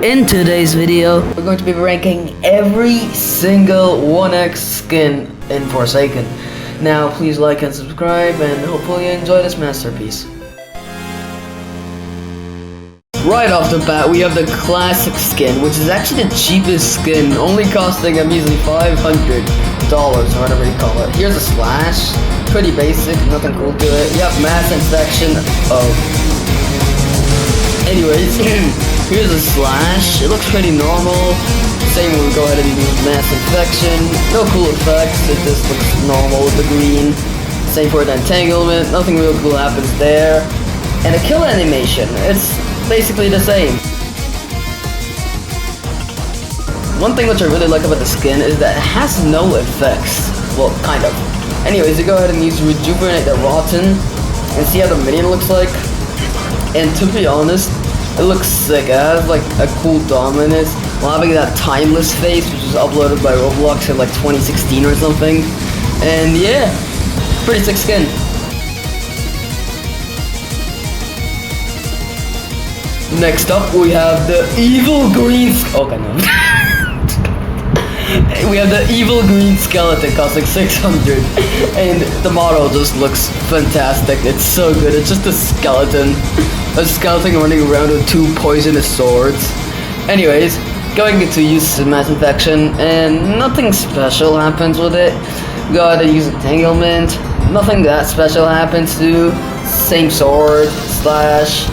In today's video, we're going to be ranking every single 1x skin in Forsaken. Now, please like and subscribe, and hopefully you enjoy this masterpiece. Right off the bat, we have the classic skin, which is actually the cheapest skin, only costing a measly $500, or whatever you call it. Here's a slash, pretty basic, nothing cool to it. You have mass infection. Anyways, here's a slash. It looks pretty normal. Same when we go ahead and use mass infection. No cool effects. It just looks normal with the green. Same for the entanglement. Nothing real cool happens there. And the kill animation. It's basically the same. One thing which I really like about the skin is that it has no effects. Well, kind of. Anyways, you go ahead and use Rejuvenate the Rotten and see how the minion looks like. And to be honest, it looks sick. It has like a cool dominance while having that timeless face, which was uploaded by Roblox in like 2016 or something. And yeah, pretty sick skin. Next up, we have the evil green. Okay, no. We have the evil green skeleton costing 600, and the model just looks fantastic. It's so good. It's just a skeleton running around with two poisonous swords. Anyways, going into use mass infection, and nothing special happens with it. Go ahead and use entanglement. Nothing that special happens to. Same sword, slash.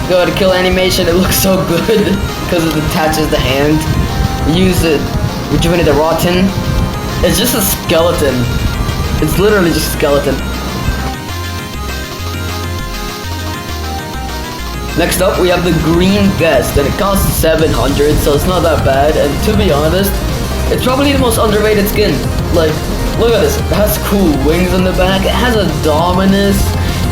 Go ahead and kill animation. It looks so good because it attaches the hand. Use it. Rejuvenate the Rotten. It's just a skeleton. It's literally just a skeleton. Next up, we have the green vest, and it costs 700, so it's not that bad. And to be honest, it's probably the most underrated skin. Like, look at this. It has cool wings on the back. It has a dominus.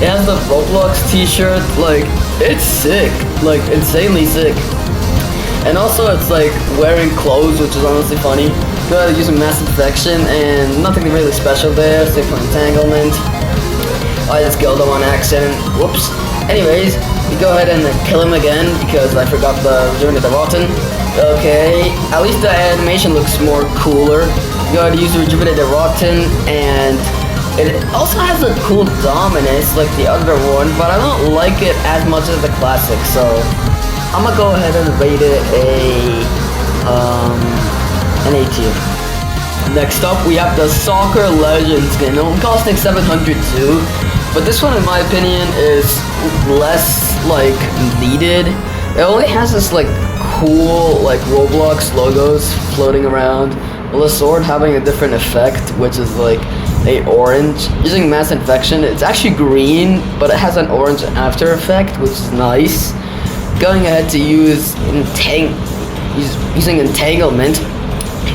It has the Roblox t-shirt. Like, it's sick. Like, insanely sick. And also, it's like wearing clothes, which is honestly funny. Go ahead and use a mass infection, and nothing really special there. Same for entanglement. I just killed him on accident. Whoops. Anyways, you go ahead and kill him again because I forgot the Rejuvenate the Rotten. Okay, at least the animation looks more cooler. Go ahead and use Rejuvenate the Rotten, and it also has a cool dominance like the other one, but I don't like it as much as the classic, so I'm gonna go ahead and rate it an A tier. Next up, we have the Soccer Legend skin, only costing 700 too. But this one, in my opinion, is less like needed. It only has this like cool like Roblox logos floating around. Well, the sword having a different effect, which is like a orange. Using mass infection, it's actually green, but it has an orange after effect, which is nice. Going ahead to use using entanglement,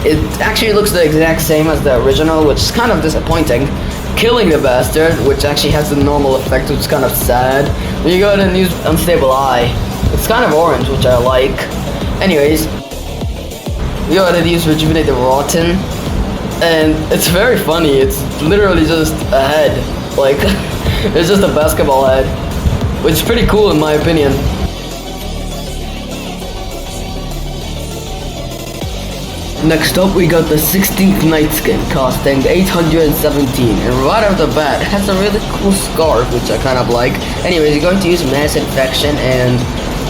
it actually looks the exact same as the original, which is kind of disappointing. Killing the bastard, which actually has the normal effect, which is kind of sad. When you go ahead and use unstable eye, it's kind of orange, which I like. Anyways, you go ahead and use Rejuvenate the Rotten, and it's very funny. It's literally just a head, like it's just a basketball head, which is pretty cool in my opinion. Next up, we got the 16th Night skin, costing 817, and right off the bat, it has a really cool scarf, which I kind of like. Anyways, you're going to use mass infection, and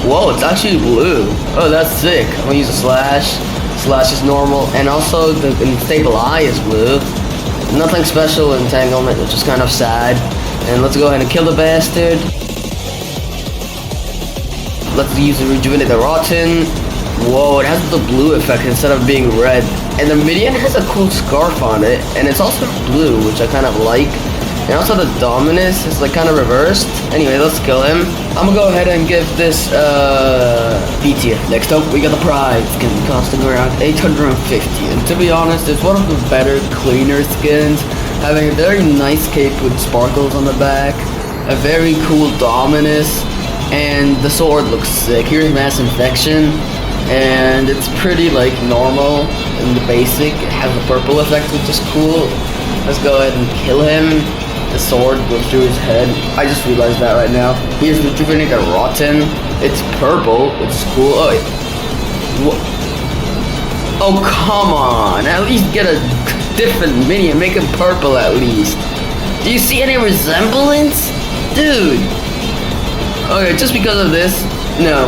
whoa, it's actually blue. Oh, that's sick. I'm gonna use a slash. Slash is normal, and also the unstable eye is blue. Nothing special entanglement, which is kind of sad. And let's go ahead and kill the bastard. Let's use the Rejuvenate the Rotten. Whoa, it has the blue effect instead of being red. And the minion has a cool scarf on it, and it's also blue, which I kind of like. And also the dominus is like kind of reversed. Anyway, let's kill him. I'm gonna go ahead and give this B tier. Next up, we got the Pride skin, costing around 850. And to be honest, it's one of the better, cleaner skins, having a very nice cape with sparkles on the back, a very cool dominus, and the sword looks sick. Here's mass infection. And it's pretty like normal in the basic. It has a purple effect, which is cool. Let's go ahead and kill him. The sword goes through his head. I just realized that right now. Here's Rejuvenate the Rotten. It's purple, which is cool. Oh, Oh, come on. At least get a different minion. Make him purple at least. Do you see any resemblance? Dude. Okay, just because of this. No.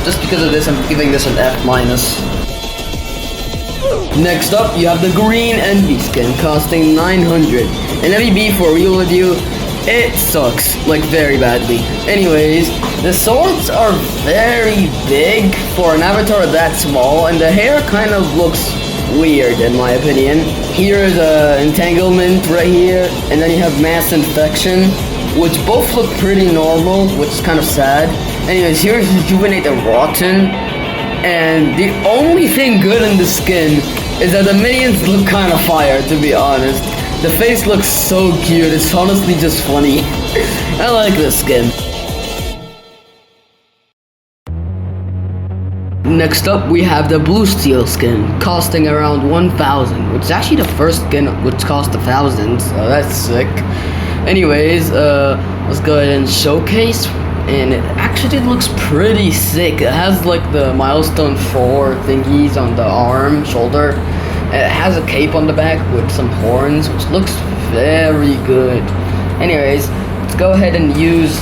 Just because of this, I'm giving this an F-. Next up, you have the green envy skin costing 900. And let me be for real with you, it sucks, like very badly. Anyways, the swords are very big for an avatar that small, and the hair kind of looks weird in my opinion. Here is entanglement right here, and then you have mass infection, which both look pretty normal, which is kind of sad. Anyways, here's rejuvenate the rotten, and the only thing good in the skin is that the minions look kind of fire, to be honest. The face looks so cute, it's honestly just funny. I like this skin. Next up, we have the bluesteel skin, costing around 1,000, which is actually the first skin which cost 1,000, so that's sick. Anyways, let's go ahead and showcase, and it actually looks pretty sick. It has like the milestone 4 thingies on the arm, shoulder. It has a cape on the back with some horns, which looks very good. Anyways, let's go ahead and use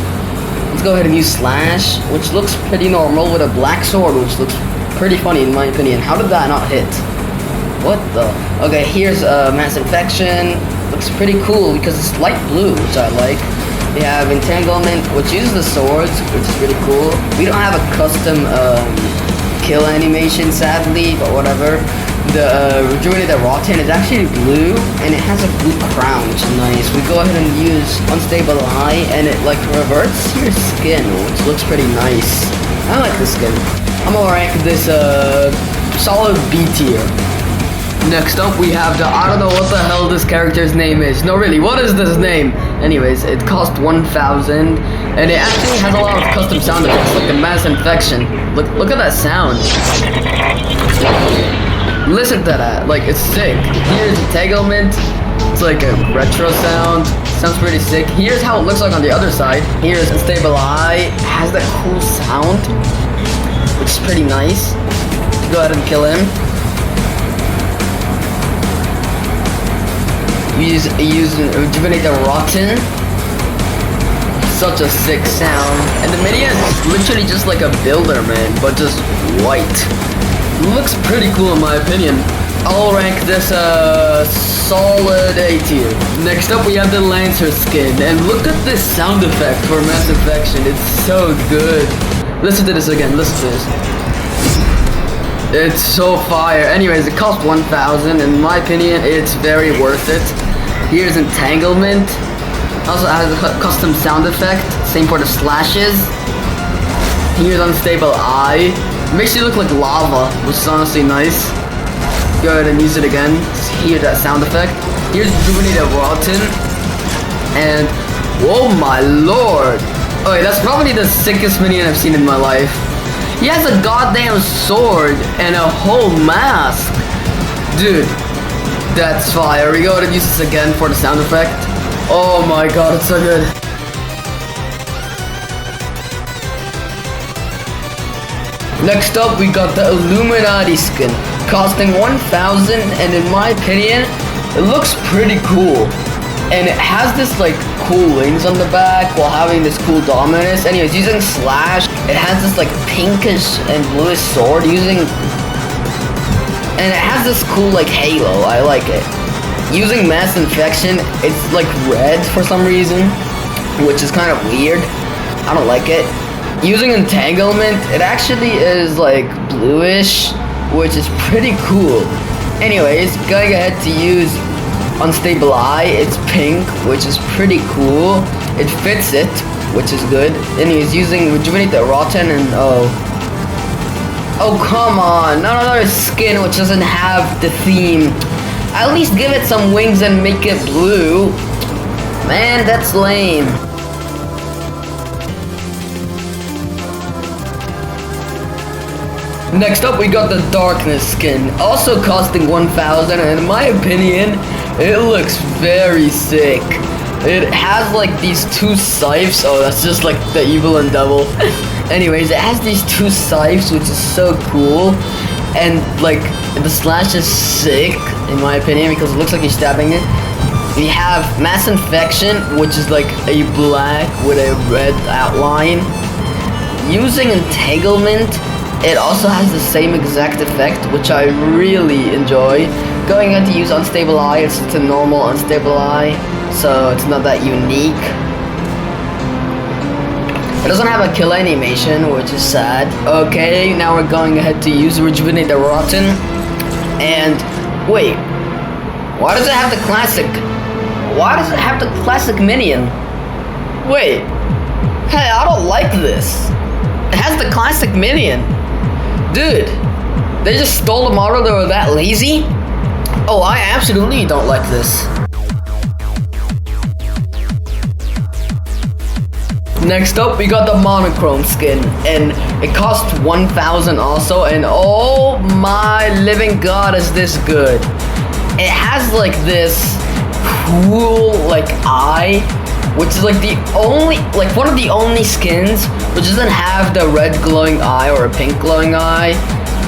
slash, which looks pretty normal, with a black sword, which looks pretty funny in my opinion. How did that not hit? What the? Okay, here's mass infection. Looks pretty cool because it's light blue, which I like. We have entanglement, which uses the swords, which is really cool. We don't have a custom kill animation, sadly, but whatever. The rejuvenated rotten is actually blue, and it has a blue crown, which is nice. We go ahead and use unstable eye, and it like reverts your skin, which looks pretty nice. I like this skin. I'm gonna rank this solid B tier. Next up, we have the, I don't know what the hell this character's name is. No, really, what is this name? Anyways, it cost 1,000, and it actually has a lot of custom sound effects, like the mass infection. Look at that sound. Listen to that, like, it's sick. Here's entanglement. It's like a retro sound. Sounds pretty sick. Here's how it looks like on the other side. Here's unstable eye. It has that cool sound, which is pretty nice. Go ahead and kill him. Use rejuvenate the rotten. Such a sick sound. And the minion is literally just like a builder, man, but just white. Looks pretty cool in my opinion. I'll rank this solid A tier. Next up, we have the Lancer skin, and look at this sound effect for mass infection. It's so good. Listen to this again. Listen to this. It's so fire. Anyways, it cost 1,000. In my opinion, it's very worth it. Here's entanglement. Also has a custom sound effect. Same for the slashes. Here's unstable eye. Makes you look like lava, which is honestly nice. Go ahead and use it again. Hear that sound effect. Here's rejuvenated rotten. And oh my lord. Okay, that's probably the sickest minion I've seen in my life. He has a goddamn sword and a whole mask. Dude, that's fire. We go ahead and use this again for the sound effect. Oh my god, it's so good. Next up, we got the Illuminati skin, costing 1,000, and in my opinion, it looks pretty cool. And it has this like cool wings on the back while having this cool dominus. Anyways, using slash, it has this like pinkish and bluish sword and it has this cool like halo. I like it. Using mass infection, it's like red for some reason, which is kind of weird. I don't like it. Using entanglement, it actually is like bluish, which is pretty cool. Anyways, going ahead to use unstable eye, it's pink, which is pretty cool. It fits it, which is good. Anyways, using rejuvenate the rotten and oh come on, not another skin which doesn't have the theme. At least give it some wings and make it blue. Man, that's lame. Next up, we got the darkness skin, also costing 1,000, and in my opinion, it looks very sick. It has like these two scythes. Oh, that's just like the evil and devil. Anyways, it has these two scythes, which is so cool. and like the slash is sick in my opinion because it looks like you're stabbing it. We have mass infection, which is like a black with a red outline. Using entanglement, it also has the same exact effect, which I really enjoy. Going on to use unstable eye, it's just a normal unstable eye, so it's not that unique. It doesn't have a kill animation, which is sad. Okay, now we're going ahead to use Rejuvenate the Rotten. And wait, why does it have the classic? Why does it have the classic minion? Wait, hey, I don't like this. It has the classic minion. Dude, they just stole the model, they were that lazy? Oh, I absolutely don't like this. Next up, we got the monochrome skin, and it costs 1,000 also, and oh my living god, is this good. It has like this cool like eye, which is like the only, like one of the only skins which doesn't have the red glowing eye or a pink glowing eye,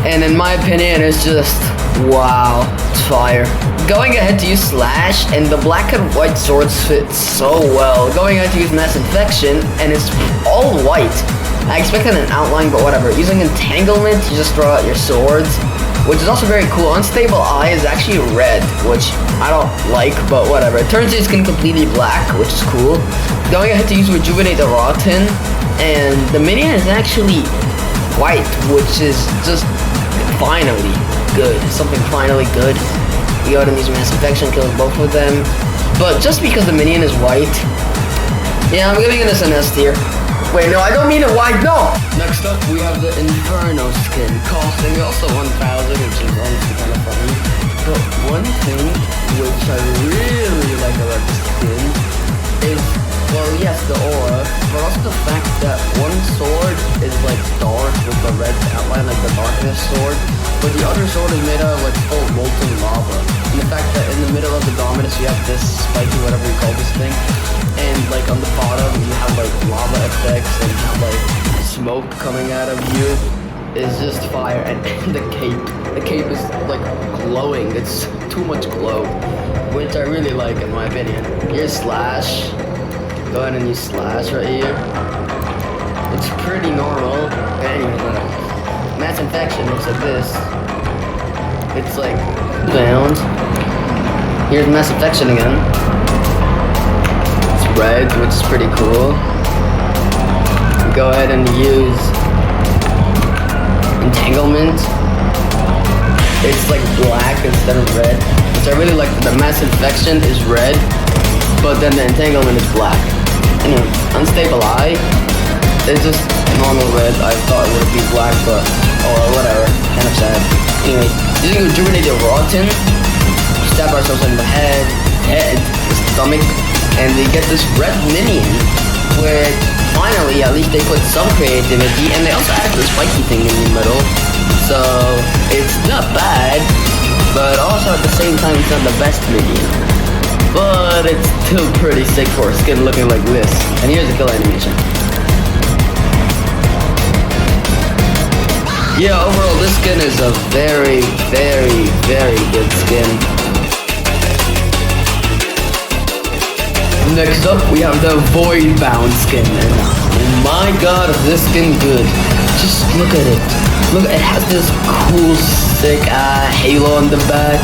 and in my opinion it's just wow, it's fire. Going ahead to use slash, and the black and white swords fit so well. Going ahead to use mass infection, and it's all white. I expected an outline, but whatever. Using entanglement, you just throw out your swords, which is also very cool. Unstable eye is actually red, which I don't like, but whatever. It turns your skin completely black, which is cool. Going ahead to use Rejuvenate the Rotten, and the minion is actually white, which is just finally good. Something finally good. We go ahead and use mass infection, kills both of them. But just because the minion is white, yeah, I'm giving this an S tier. Wait, no, I don't mean it white, no! Next up, we have the Inferno skin, costing also 1,000, which is honestly kind of funny. But one thing which I really like about this skin is, well, yes, the aura, but also the fact that one sword is like dark with the red outline, like the darkness sword, but the other sword is made out of like full molten lava. And the fact that in the middle of the dominus you have this spiky, whatever you call this thing, and like on the bottom you have like lava effects and have like smoke coming out of you is just fire. And the cape is like glowing. It's too much glow, which I really like in my opinion. Here's slash. Go ahead and use slash right here. It's pretty normal. Anyway, mass infection looks like this. It's like bound. Here's mass infection again. It's red, which is pretty cool. Go ahead and use entanglement. It's like black instead of red, which I really like. The mass infection is red, but then the entanglement is black. Anyway, unstable eye. It's just normal red. I thought it would be black, but oh well, whatever. Kind of sad. Anyway, using Rejuvenate the Rotten, we stab ourselves in the head, the stomach, and we get this red minion, where finally, at least they put some creativity, and they also added the spiky thing in the middle. So it's not bad, but also at the same time, it's not the best minion. But it's still pretty sick for a skin looking like this. And here's the kill animation. Yeah, overall this skin is a very, very, very good skin. Next up, we have the voidbound skin. And oh my god, is this skin good. Just look at it. Look, it has this cool, sick halo on the back,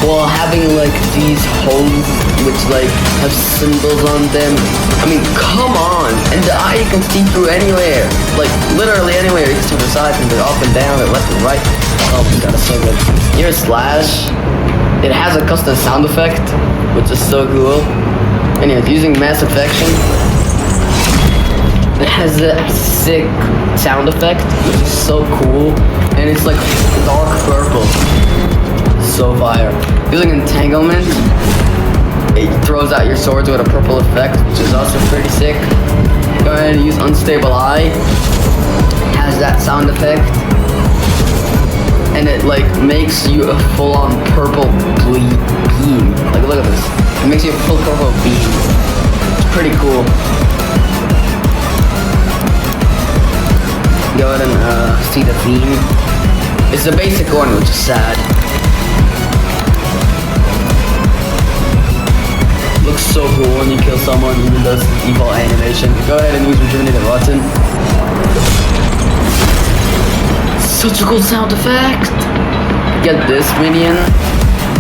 while having like these holes which like have symbols on them. I mean, come on! And the eye you can see through anywhere, like literally anywhere. You can see the sides and the up and down, and left and right. Oh my god, it's so good. Here's slash. It has a custom sound effect, which is so cool. Anyways, using mass infection, it has a sick sound effect, which is so cool, and it's like dark purple. So fire. Using entanglement, it throws out your swords with a purple effect, which is also pretty sick. Go ahead and use unstable eye. It has that sound effect, and it like makes you a full-on purple beam. Like look at this. It makes you a full purple beam. It's pretty cool. Go ahead and see the theme. It's the basic one, which is sad. Looks so cool when you kill someone who does default animation. Go ahead and use Rejuvenated Rotten. Such a cool sound effect. Get this minion,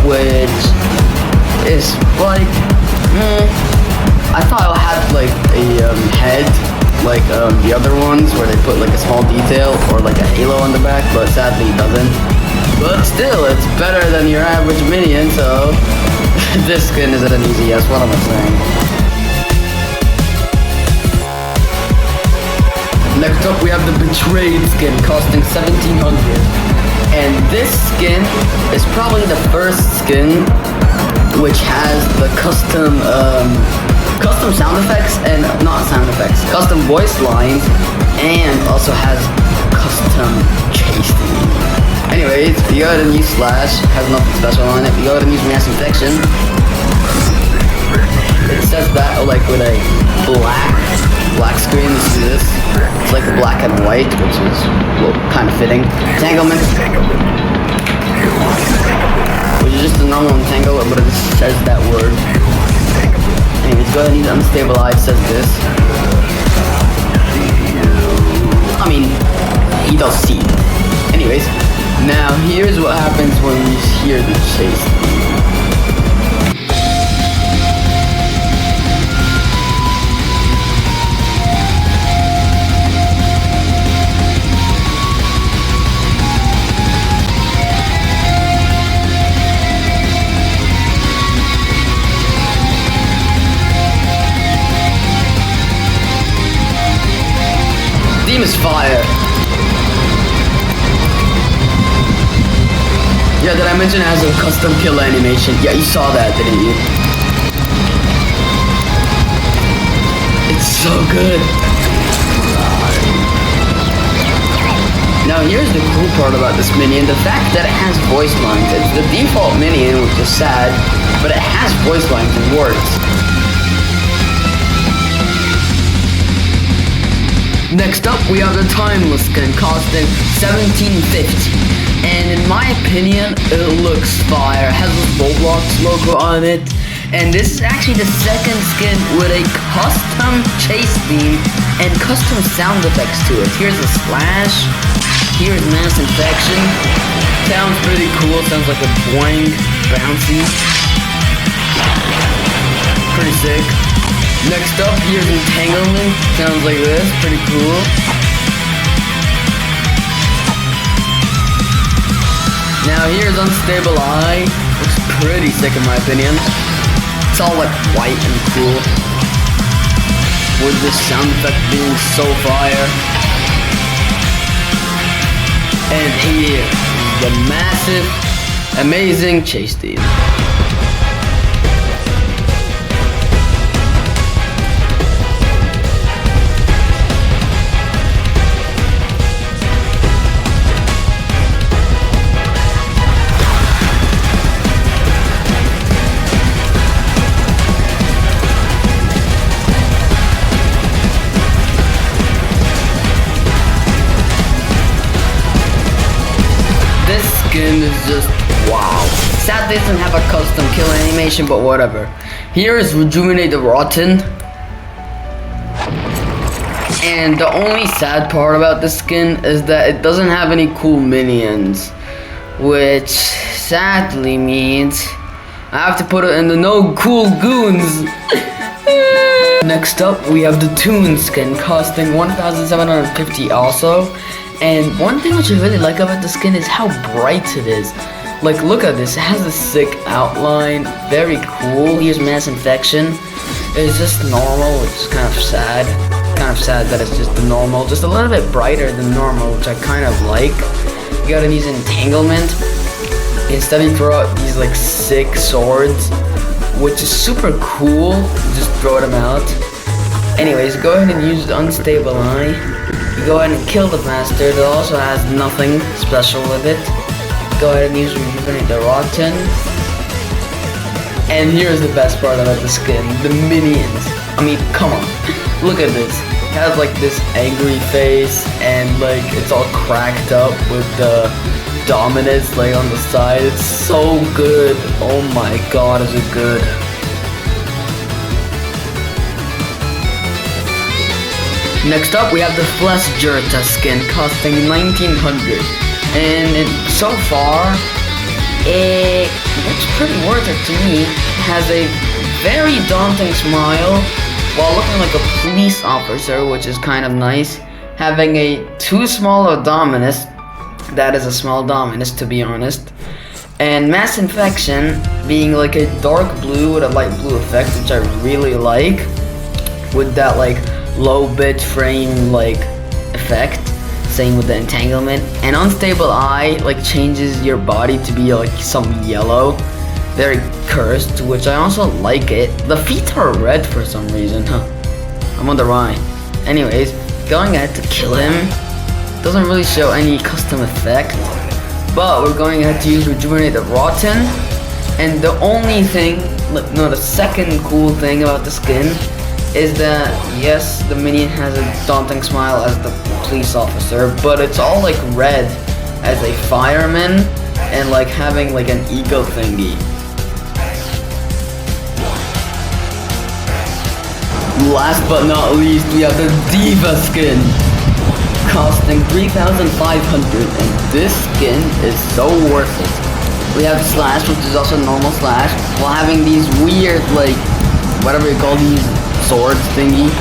which is like, I thought it had like a head, like the other ones where they put like a small detail or like a halo on the back, but sadly it doesn't. But still, it's better than your average minion, so this skin is at an easy yes. What am I saying? Next up we have the Betrayed skin, costing 1700. And this skin is probably the first skin which has the custom sound effects, and not sound effects, custom voice lines, and also has custom chasing. Anyways, if you go ahead and use Slash, has nothing special on it. If you go ahead and use Mass Infection, it says that like with a black screen. You see this? It's like black and white, which is, well, kind of fitting. Entanglement, which is just a normal entanglement, but it just says that word. Anyways, go ahead and use Unstabilize, says this. I mean, he does see. Anyways, now here's what happens when you hear the chase theme. Theme is fire. Yeah, did I mention it has a custom kill animation? Yeah, you saw that, didn't you? It's so good. Now here's the cool part about this minion, the fact that it has voice lines. It's the default minion, which is sad, but it has voice lines and words. Next up, we have the Timeless skin, costing 1750. And in my opinion, it looks fire. It has the Roblox logo on it. And this is actually the second skin with a custom chase theme and custom sound effects to it. Here's a slash. Here's Mass Infection. Sounds pretty cool. Sounds like a boing, bouncy. Pretty sick. Next up, here's Entanglement. Sounds like this. Pretty cool. Now here's Unstable Eye. Looks pretty sick in my opinion. It's all like white and cool, with this sound effect being so fire. And here, the massive, amazing chase theme. Is just wow. Sad they doesn't have a custom kill animation, but whatever. Here is Rejuvenate the Rotten. And the only sad part about this skin is that it doesn't have any cool minions, which sadly means I have to put it in the no cool goons. Next up, we have the Toon skin, costing 1,750 also. And one thing which I really like about the skin is how bright it is. Like, look at this, it has a sick outline, very cool. Here's Mass Infection. It's just normal, which is kind of sad. Kind of sad that it's just the normal, just a little bit brighter than normal, which I kind of like. You gotta use Entanglement. Instead you throw out these like sick swords, which is super cool. Just throw them out. Anyways, go ahead and use Unstable Eye. You go ahead and kill the bastard. It also has nothing special with it. Go ahead and use Rejuvenate the Rotten. And here's the best part about the skin, the minions. I mean, come on. Look at this. It has like this angry face, and like it's all cracked up with the dominance like on the side. It's so good. Oh my god, is it good. Next up, we have the Fleskhjerta skin costing 1900, and so far, it looks pretty worth it to me. It has a very daunting smile while looking like a police officer, which is kind of nice. Having a too small of dominus, that is a small dominus to be honest, and mass infection being like a dark blue with a light blue effect, which I really like, with that like low bit frame like effect. Same with the entanglement. And unstable eye like changes your body to be like some yellow, very cursed, which I also like it. The feet are red for some reason, huh? I wonder why. Anyways, going ahead to kill him. Doesn't really show any custom effect, but we're going ahead to use rejuvenate the rotten. And the only thing, no, the second cool thing about the skin is that, yes, the minion has a daunting smile as the police officer, but it's all like red as a fireman and like having like an ego thingy. Last but not least, we have the Diva skin, costing 3,500, and this skin is so worth it. We have Slash, which is also normal Slash, while having these weird like, whatever you call these, swords thingy.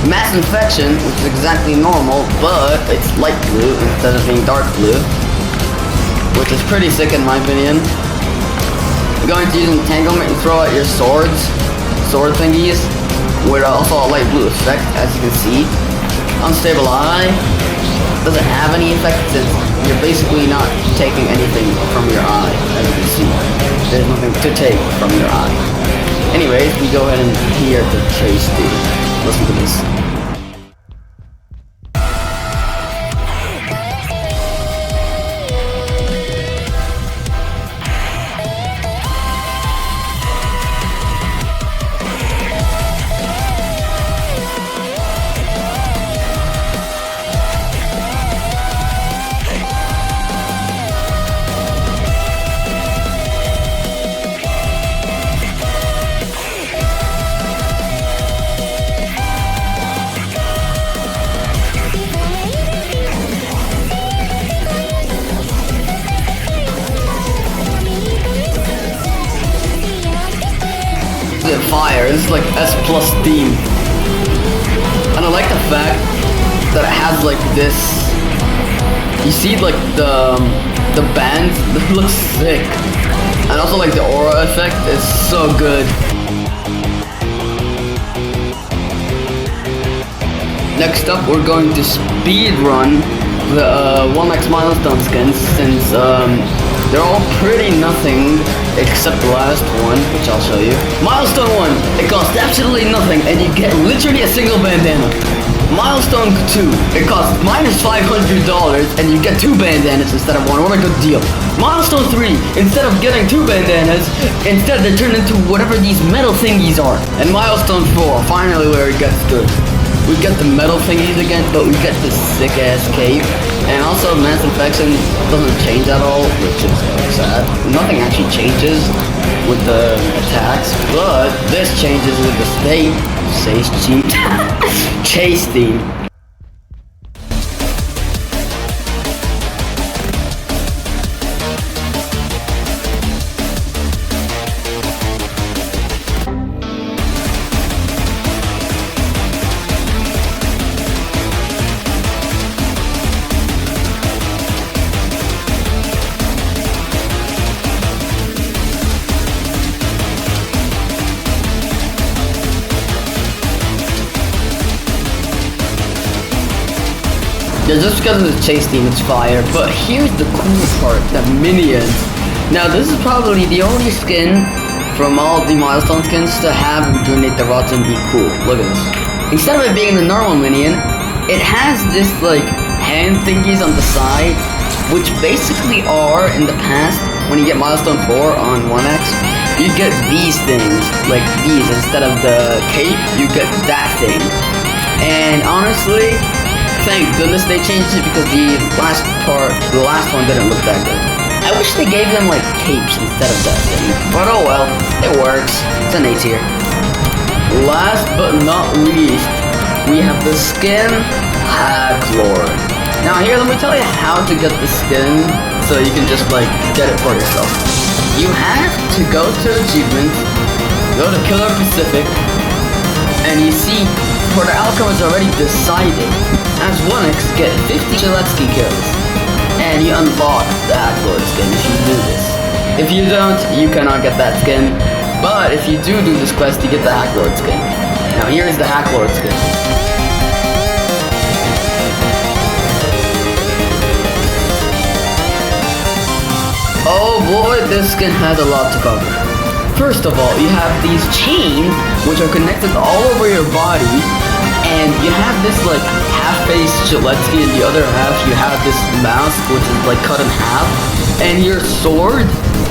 Mass infection, which is exactly normal, but it's light blue instead of being dark blue, which is pretty sick in my opinion. You're going to use entanglement and throw out your sword thingies, with also a light blue effect, as you can see. Unstable eye doesn't have any effect since you're basically not taking anything from your eye, as you can see. There's nothing to take from your eye. Anyways, we go ahead and hear the chase dude. Listen to this. It fire. It's like S plus steam, and I like the fact that it has like this. You see, like the band looks sick, and also like the aura effect is so good. Next up, we're going to speed run the 1x milestone skins, since they're all pretty nothing except the last one, which I'll show you. Milestone 1, it costs absolutely nothing and you get literally a single bandana. Milestone 2, it costs minus $500 and you get 2 bandanas instead of 1. What a good deal. Milestone 3, instead of getting 2 bandanas, instead they turn into whatever these metal thingies are. And Milestone 4, finally where it gets good. We get the metal thingies again, but we get this sick ass cape. And also mass infection doesn't change at all, which is sad. Nothing actually changes with the attacks, but this changes with the chase theme. Yeah, just because of the chase theme, it's fire. But here's the cool part, the minions. Now, this is probably the only skin from all the milestone skins to have rejuvenate the rods and be cool. Look at this. Instead of it being the normal minion, it has this like hand thingies on the side, which basically are in the past when you get milestone 4 on 1x, you get these things, like these. Instead of the cape, you get that thing. And honestly, thank goodness they changed it, because the last one didn't look that good. I wish they gave them like capes instead of that thing. But oh well, it works. It's an A tier. Last but not least, we have the skin hacklord. Now here, let me tell you how to get the skin so you can just like get it for yourself. You have to go to achievements, go to Killer Pacific, and you see for the outcome is already decided. As 1x, get 50 Gillespie kills, and you unlock the hacklord skin if you do this. If you don't, you cannot get that skin, but if you do this quest, you get the hacklord skin. Now here's the hacklord skin. Oh boy, this skin has a lot to cover. First of all, you have these chains which are connected all over your body, and you have this like half-face Gillespie, and the other half you have this mask which is like cut in half, and your sword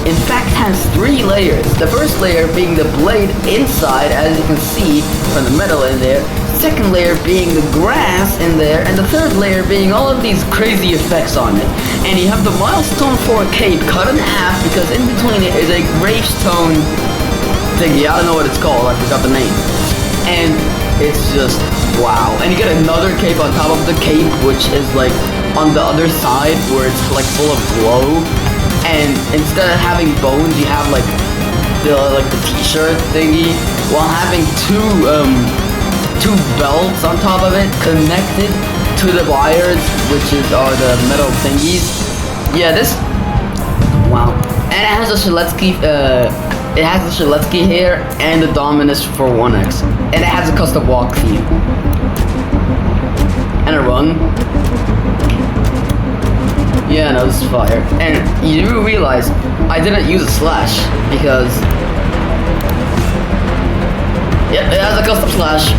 in fact has 3 layers. The first layer being the blade inside, as you can see from the metal in there, second layer being the grass in there, and the third layer being all of these crazy effects on it. And you have the milestone 4 cape cut in half because in between it is a gravestone thingy. I don't know what it's called, I forgot the name. And it's just wow. And you get another cape on top of the cape, which is like on the other side where it's like full of glow. And instead of having bones, you have like the t-shirt thingy, while having two belts on top of it connected to the wires, which are the metal thingies. Yeah, this wow. And it has a Shiletsky here and the Dominus for 1x. And it has a custom walk theme. And a run. Yeah, no, this is fire. And you do realize I didn't use a slash because yep, it has a custom slash.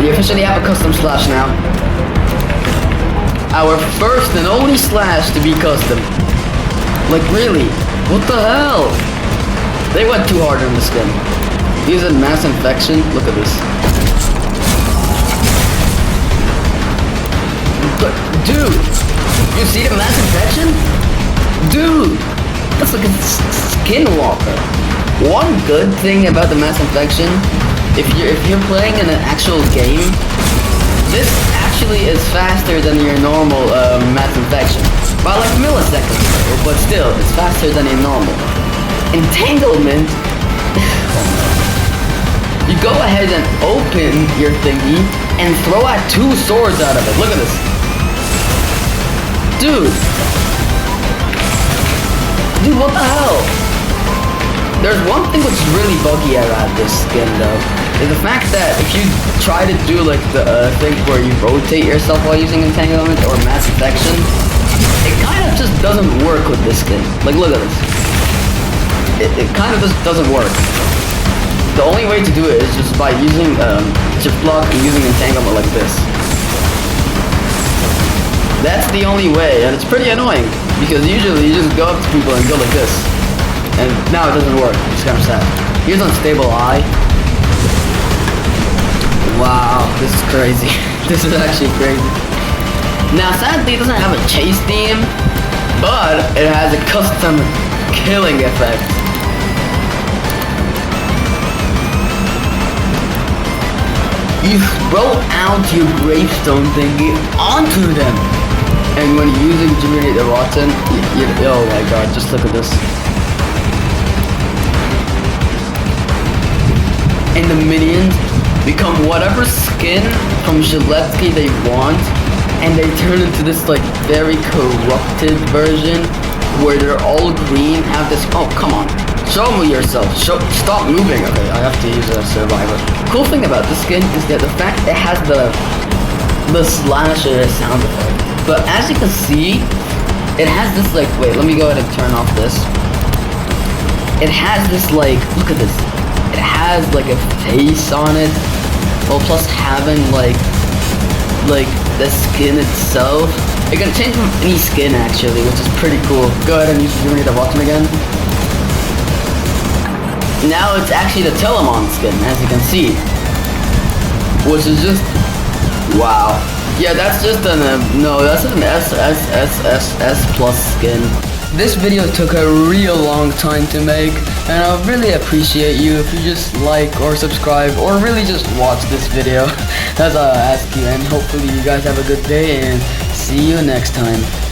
We officially have a custom slash now. Our first and only slash to be custom. Like really, what the hell? They went too hard on the skin. Using mass infection, look at this. But dude, you see the mass infection? Dude, that's like a skinwalker. One good thing about the mass infection, if you're playing in an actual game, this actually is faster than your normal mass infection. By like milliseconds, but still, it's faster than your normal. Entanglement, you go ahead and open your thingy and throw out 2 swords out of it. Look at this. Dude, what the hell? There's one thing which is really buggy about this skin though, is the fact that if you try to do like the thing where you rotate yourself while using entanglement or mass infection, it kind of just doesn't work with this skin. Like look at this. It kind of just doesn't work. The only way to do it is just by using shift block and using entanglement like this. That's the only way, and it's pretty annoying because usually you just go up to people and go like this. And now it doesn't work. It's kind of sad. Here's Unstable Eye. Wow, this is crazy. This is actually crazy. Now, sadly, it doesn't have a chase theme, but it has a custom killing effect. You throw out your gravestone thingy onto them. And when you're using Generate the Rotten, oh my god, just look at this. And the minions become whatever skin from Gillespie they want, and they turn into this like very corrupted version where they're all green, have this, oh come on, show me yourself, stop moving. Okay, I have to use a survivor. Cool thing about this skin is that the fact it has the slasher sound effect. But as you can see, it has this like, wait, let me go ahead and turn off this. It has this like, look at this. It has like a face on it, well plus having like the skin itself. It can change from any skin actually, which is pretty cool. Go ahead and use the button again. Now it's actually the Telemon skin, as you can see, which is just wow. Yeah, that's just an no, that's an S plus skin. This video took a real long time to make, and I really appreciate you if you just like or subscribe or really just watch this video as I ask you, and hopefully you guys have a good day and see you next time.